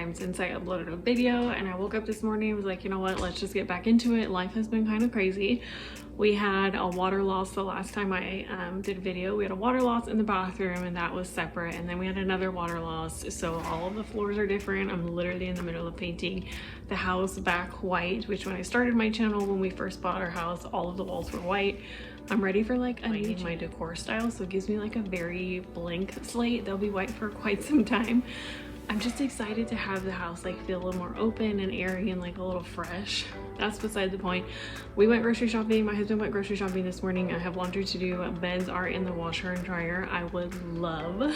time since I uploaded a video, and I woke up this morning and was like, you know what, let's just get back into it. Life has been kind of crazy. We had a water loss the last time I did a video. We had a water loss in the bathroom, and that was separate, and then we had another water loss, so all of the floors are different. I'm literally in the middle of painting the house back white, which when I started my channel, when we first bought our house, all of the walls were white. I'm ready for like my decor style, so it gives me like a very blank slate. They'll be white for quite some time. I'm just excited to have the house like feel a little more open and airy and like a little fresh. That's beside the point. We went grocery shopping. My husband went grocery shopping this morning. I have laundry to do. Beds are in the washer and dryer. I would love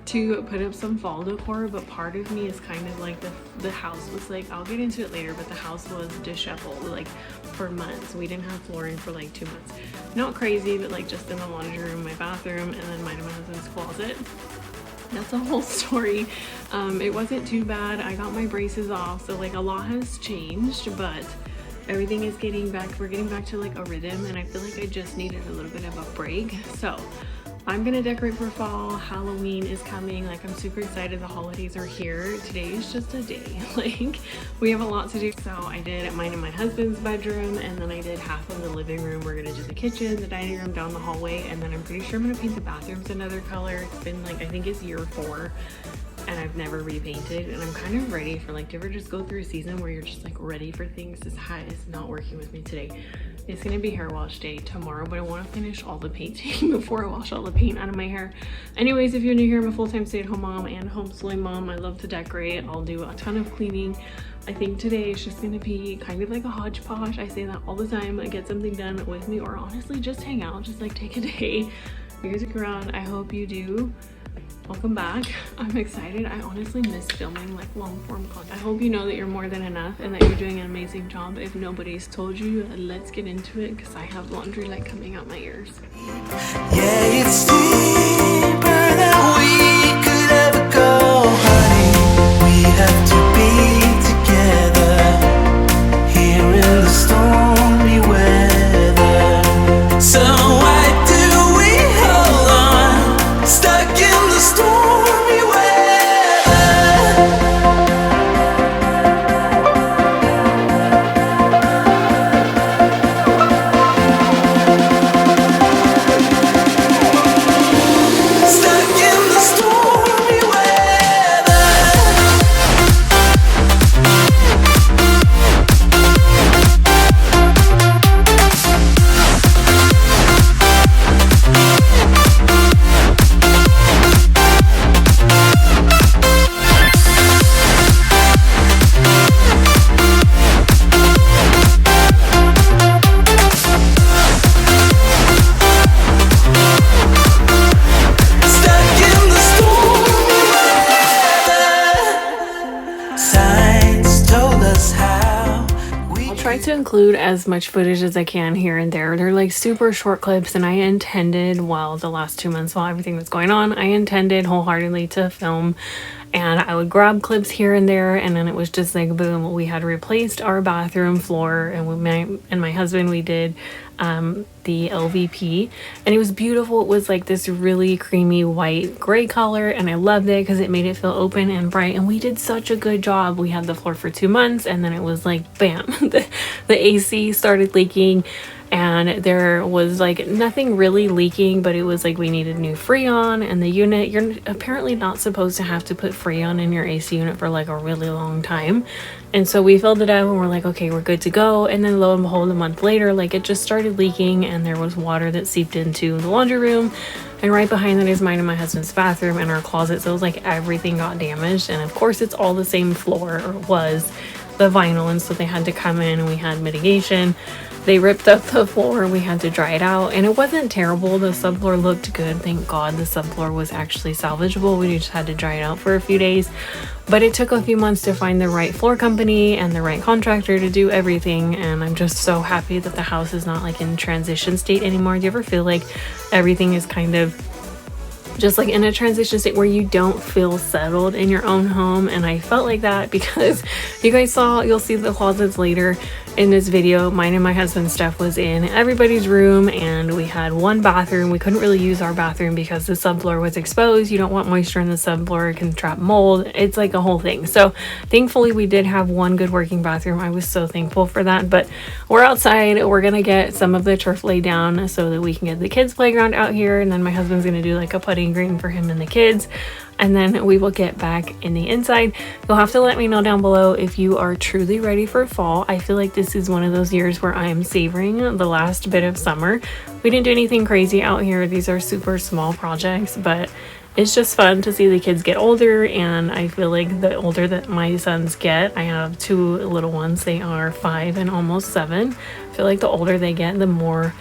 to put up some fall decor, but part of me is kind of like the house was like, I'll get into it later, but the house was disheveled like for months. We didn't have flooring for like 2 months. Not crazy, but like just in the laundry room, my bathroom, and then mine and my husband's closet. That's a whole story. It wasn't too bad. I got my braces off, so like a lot has changed, but everything is getting back. We're getting back to like a rhythm, and I feel like I just needed a little bit of a break. So I'm gonna decorate for fall. Halloween is coming. Like, I'm super excited. The holidays are here. Today is just a day. Like, we have a lot to do. So I did mine and my husband's bedroom, and then I did half of the living room. We're gonna do the kitchen, the dining room, down the hallway, and then I'm pretty sure I'm gonna paint the bathrooms another color. It's been like, I think it's year 4, and I've never repainted, and I'm kind of ready for like, do you ever just go through a season where you're just like ready for things? This hat is not working with me today. It's gonna be hair wash day tomorrow, but I want to finish all the painting before I wash all the paint out of my hair. Anyways, if you're new here, I'm a full-time stay-at-home mom and homeschooling mom. I love to decorate. I'll do a ton of cleaning. I think today is just gonna be kind of like a hodgepodge. I say that all the time. Get something done with me, or honestly just hang out, just like take a day. You guys are around. I hope you do. Welcome back. I'm excited. I honestly miss filming like long form content. I hope you know that you're more than enough and that you're doing an amazing job. If nobody's told you, let's get into it, because I have laundry like coming out my ears. Yeah, it's deeper than we could ever go, honey. We have to be together here in the stormy weather. So why do we hold on, stuck in the stormy weather? Stuck in the stormy weather. Stuck in the stormy weather. Signs told us how we I'll try to include as much footage as I can here and there. They're like super short clips, and I intended, well, the last 2 months while everything was going on, I intended wholeheartedly to film, and I would grab clips here and there, and then it was just like boom. We had replaced our bathroom floor, and my husband, we did the LVP, and it was beautiful. It was like this really creamy white gray color, and I loved it because it made it feel open and bright, and we did such a good job. We had the floor for 2 months, and then it was like bam, the AC started leaking, and there was like nothing really leaking, but it was like we needed new Freon, and the unit, you're apparently not supposed to have to put Freon in your AC unit for like a really long time. And so we filled it up, and we're like, okay, we're good to go. And then lo and behold, a month later, like it just started leaking, and there was water that seeped into the laundry room, and right behind that is mine and my husband's bathroom and our closet. So it was like everything got damaged, and of course it's all the same floor, or was the vinyl, and so they had to come in, and we had mitigation. They ripped up the floor, we had to dry it out, and it wasn't terrible. The subfloor looked good. Thank God the subfloor was actually salvageable. We just had to dry it out for a few days, but it took a few months to find the right floor company and the right contractor to do everything, and I'm just so happy that the house is not like in transition state anymore. Do you ever feel like everything is kind of just like in a transition state where you don't feel settled in your own home. And I felt like that because you guys you'll see the closets later in this video. Mine and my husband's stuff was in everybody's room, and we had one bathroom. We couldn't really use our bathroom because the subfloor was exposed. You don't want moisture in the subfloor, it can trap mold. It's like a whole thing. So thankfully we did have one good working bathroom. I was so thankful for that. But we're outside, we're gonna get some of the turf laid down so that we can get the kids playground out here, and then my husband's gonna do like a putting green for him and the kids, and then we will get back in the inside. You'll have to let me know down below if you are truly ready for fall. I feel like this is one of those years where I am savoring the last bit of summer. We didn't do anything crazy out here. These are super small projects, but it's just fun to see the kids get older. And I feel like the older that my sons get, I have two little ones, they are 5 and almost 7. I feel like the older they get, the more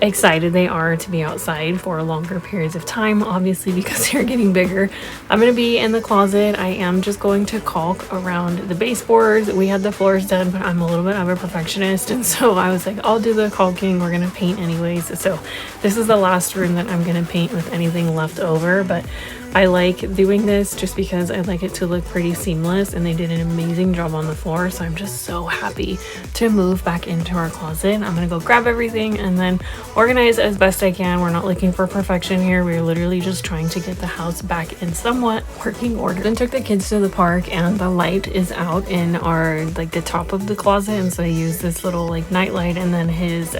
excited they are to be outside for longer periods of time, obviously because they're getting bigger. I'm going to be in the closet. I am just going to caulk around the baseboards. We had the floors done, but I'm a little bit of a perfectionist, and so I was like, I'll do the caulking. We're going to paint anyways. So this is the last room that I'm going to paint with anything left over, but I like doing this just because I like it to look pretty seamless, and they did an amazing job on the floor. So I'm just so happy to move back into our closet. I'm gonna go grab everything and then organize as best I can. We're not looking for perfection here. We're literally just trying to get the house back in somewhat working order. Then took the kids to the park, and the light is out in our, like, the top of the closet, and so I use this little like night light, and then his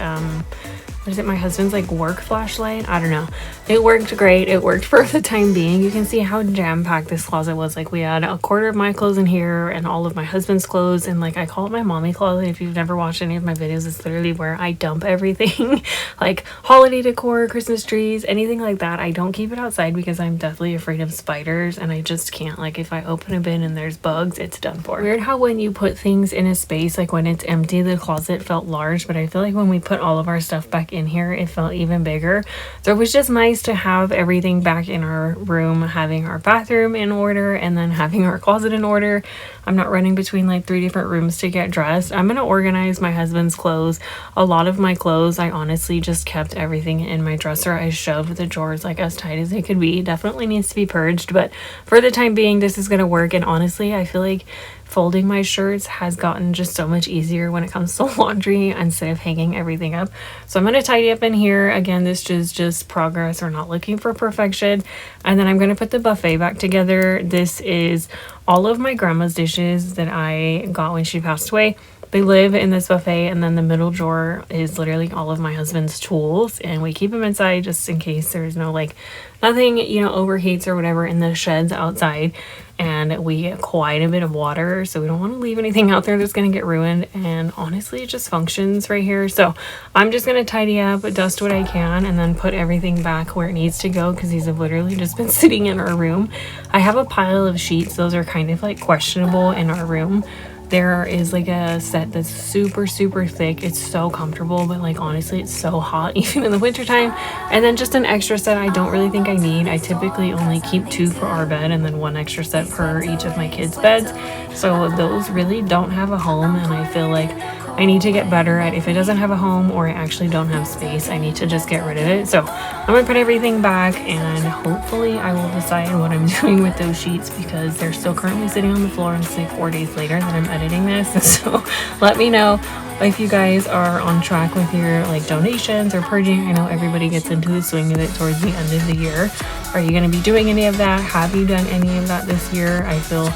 what is it, my husband's like work flashlight? I don't know. It worked great. It worked for the time being. You can see how jam-packed this closet was. Like, we had a quarter of my clothes in here and all of my husband's clothes, and like I call it my mommy closet. If you've never watched any of my videos, it's literally where I dump everything like holiday decor, Christmas trees, anything like that. I don't keep it outside because I'm deathly afraid of spiders, and I just can't. Like, if I open a bin and there's bugs, it's done for. Weird how when you put things in a space, like when it's empty, the closet felt large, but I feel like when we put all of our stuff back in here, it felt even bigger. So it was just nice to have everything back in our room, having our bathroom in order and then having our closet in order. I'm not running between like 3 different rooms to get dressed. I'm gonna organize my husband's clothes. A lot of my clothes, I honestly just kept everything in my dresser. I shoved the drawers like as tight as they could be. Definitely needs to be purged, but for the time being, this is gonna work. And honestly, I feel like folding my shirts has gotten just so much easier when it comes to laundry instead of hanging everything up. So I'm going to tidy up in here. Again, this is just progress. We're not looking for perfection. And then I'm going to put the buffet back together. This is all of my grandma's dishes that I got when she passed away. They live in this buffet, and then the middle drawer is literally all of my husband's tools, and we keep them inside just in case there's no, like, nothing, you know, overheats or whatever in the sheds outside. And we get quite a bit of water, so we don't want to leave anything out there that's going to get ruined. And honestly, it just functions right here. So I'm just going to tidy up, dust what I can, and then put everything back where it needs to go, because these have literally just been sitting in our room. I have a pile of sheets. Those are kind of like questionable in our room. There is like a set that's super thick. It's so comfortable, but like honestly, it's so hot even in the wintertime. And then just an extra set I don't really think I need. I typically only keep 2 for our bed and then 1 extra set per each of my kids' beds. So those really don't have a home, and I feel like I need to get better at, if it doesn't have a home or I actually don't have space, I need to just get rid of it. So I'm gonna put everything back, and hopefully I will decide what I'm doing with those sheets, because they're still currently sitting on the floor, and it's like 4 days later that I'm editing this. So let me know if you guys are on track with your like donations or purging. I know everybody gets into the swing of it towards the end of the year. Are you going to be doing any of that? Have you done any of that this year? I feel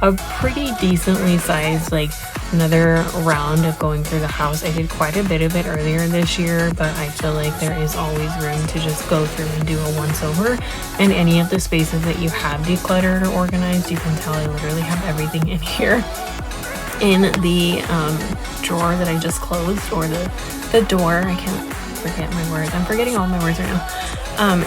a pretty decently sized, like, another round of going through the house. I did quite a bit of it earlier this year, but I feel like there is always room to just go through and do a once over. And any of the spaces that you have decluttered or organized, you can tell I literally have everything in here. In the drawer that I just closed, or the door, I can't forget my words. I'm forgetting all my words right now.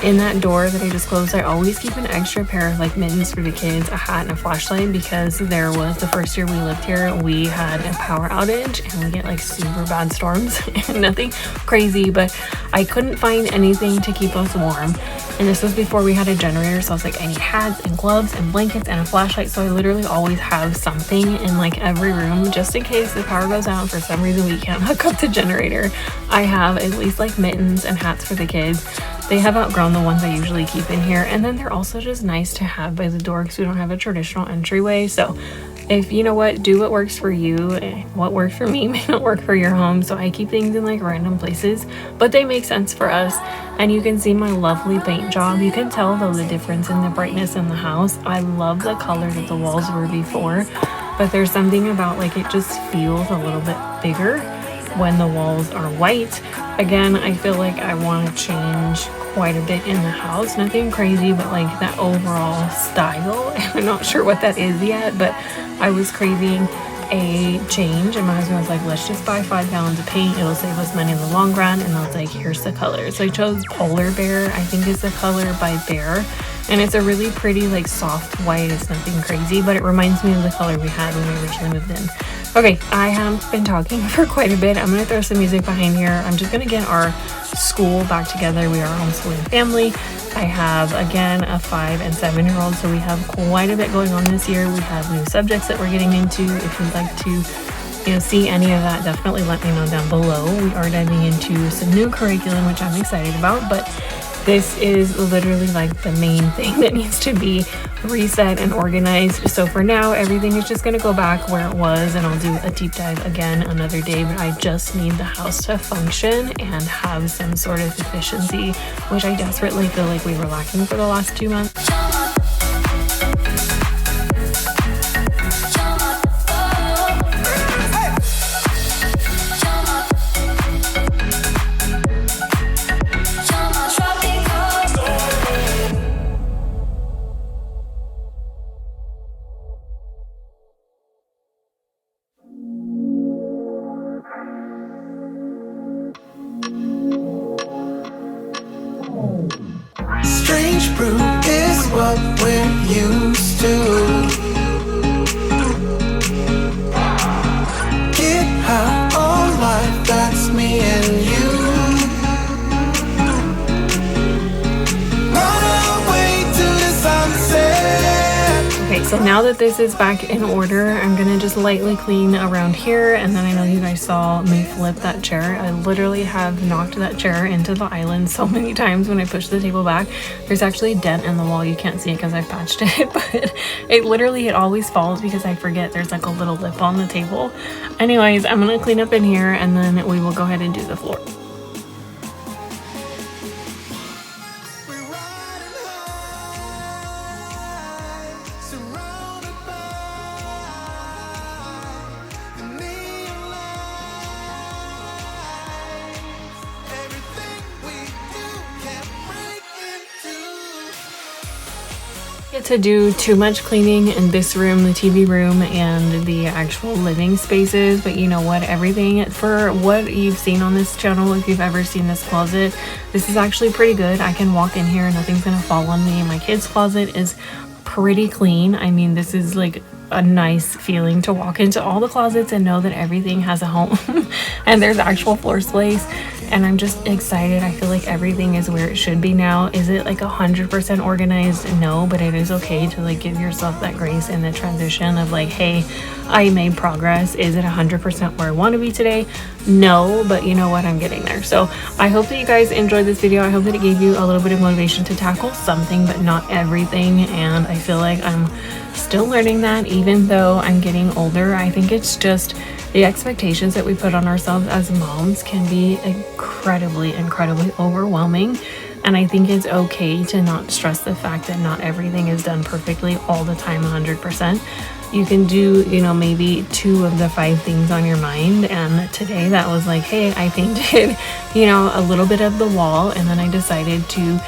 In that door that I just closed, I always keep an extra pair of like mittens for the kids, a hat, and a flashlight, because there was the first year we lived here, we had a power outage and we get like super bad storms. Nothing crazy, but I couldn't find anything to keep us warm. And this was before we had a generator, so I was like, I need hats and gloves and blankets and a flashlight. So I literally always have something in like every room, just in case the power goes out and for some reason we can't hook up the generator. I have at least like mittens and hats for the kids. they have outgrown the ones I usually keep in here. And then they're also just nice to have by the door because we don't have a traditional entryway. So if you know what, do what works for you. What worked for me may not work for your home. So I keep things in like random places, but they make sense for us. And you can see my lovely paint job. You can tell though the difference in the brightness in the house. I love the color that the walls were before, but there's something about like it just feels a little bit bigger when the walls are white. Again, I feel like I want to change quite a bit in the house. Nothing crazy, but like that overall style. I'm not sure what that is yet, but I was craving a change and my husband was like, let's just buy 5 gallons of paint, it'll save us money in the long run. And I was like, here's the color. So I chose Polar Bear, I think is the color by Bear, and it's a really pretty like soft white. It's nothing crazy, but it reminds me of the color we had when we originally moved in. Okay, I have been talking for quite a bit. I'm gonna throw some music behind here. I'm just gonna get our school back together. We are a homeschooling family. I have, again, a 5 and 7-year-old, so we have quite a bit going on this year. We have new subjects that we're getting into. If you'd like to, see any of that, definitely let me know down below. We are diving into some new curriculum, which I'm excited about, but this is literally like the main thing that needs to be reset and organized. So for now, everything is just going to go back where it was, and I'll do a deep dive again another day. But I just need the house to function and have some sort of efficiency, which I desperately feel like we were lacking for the last 2 months. Strange brew is what we're used to. Get high on life, that's me and you. Run away to the sunset. Okay, so now that this is back in order, I'm gonna just lightly clean around here, and then I know you guys saw me flip that chair. I literally have knocked that chair into the island so many times when I push the table back. There's actually a dent in the wall. You can't see it because I've patched it, but it always falls because I forget there's like a little lip on the table. Anyways, I'm gonna clean up in here and then we will go ahead and do the floor. To do too much cleaning in this room, the TV room, and the actual living spaces, but you know what, everything for what you've seen on this channel, if you've ever seen this closet, this is actually pretty good. I can walk in here, nothing's gonna fall on me. My kids' closet is pretty clean. I mean, this is like a nice feeling to walk into all the closets and know that everything has a home and there's actual floor space. And I'm just excited. I feel like everything is where it should be now. Is it like 100% organized? No, but it is okay to like give yourself that grace in the transition of like, hey, I made progress. Is it 100% where I want to be today? No, but you know what, I'm getting there. So I hope that you guys enjoyed this video. I hope that it gave you a little bit of motivation to tackle something, but not everything. And I feel like I'm still learning that, even though I'm getting older. I think it's just the expectations that we put on ourselves as moms can be incredibly overwhelming. And I think it's okay to not stress the fact that not everything is done perfectly all the time, 100%. You can do, maybe 2 of the 5 things on your mind. And today that was like, hey, I painted, a little bit of the wall, and then I decided to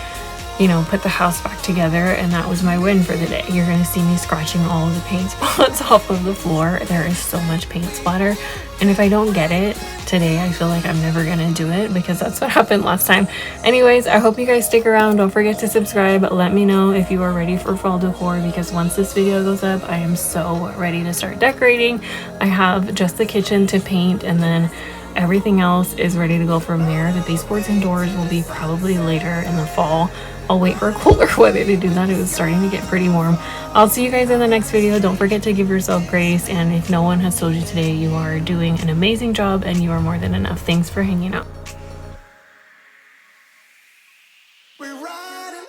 put the house back together, and that was my win for the day. You're going to see me scratching all of the paint spots off of the floor. There is so much paint splatter, and if I don't get it today, I feel like I'm never going to do it, because that's what happened last time. Anyways, I hope you guys stick around. Don't forget to subscribe. Let me know if you are ready for fall decor, because once this video goes up, I am so ready to start decorating. I have just the kitchen to paint, and then everything else is ready to go from there. The baseboards and doors will be probably later in the fall. I'll wait for cooler weather to do that. It was starting to get pretty warm. I'll see you guys in the next video. Don't forget to give yourself grace, and if no one has told you today, you are doing an amazing job and you are more than enough. Thanks for hanging out. We're right.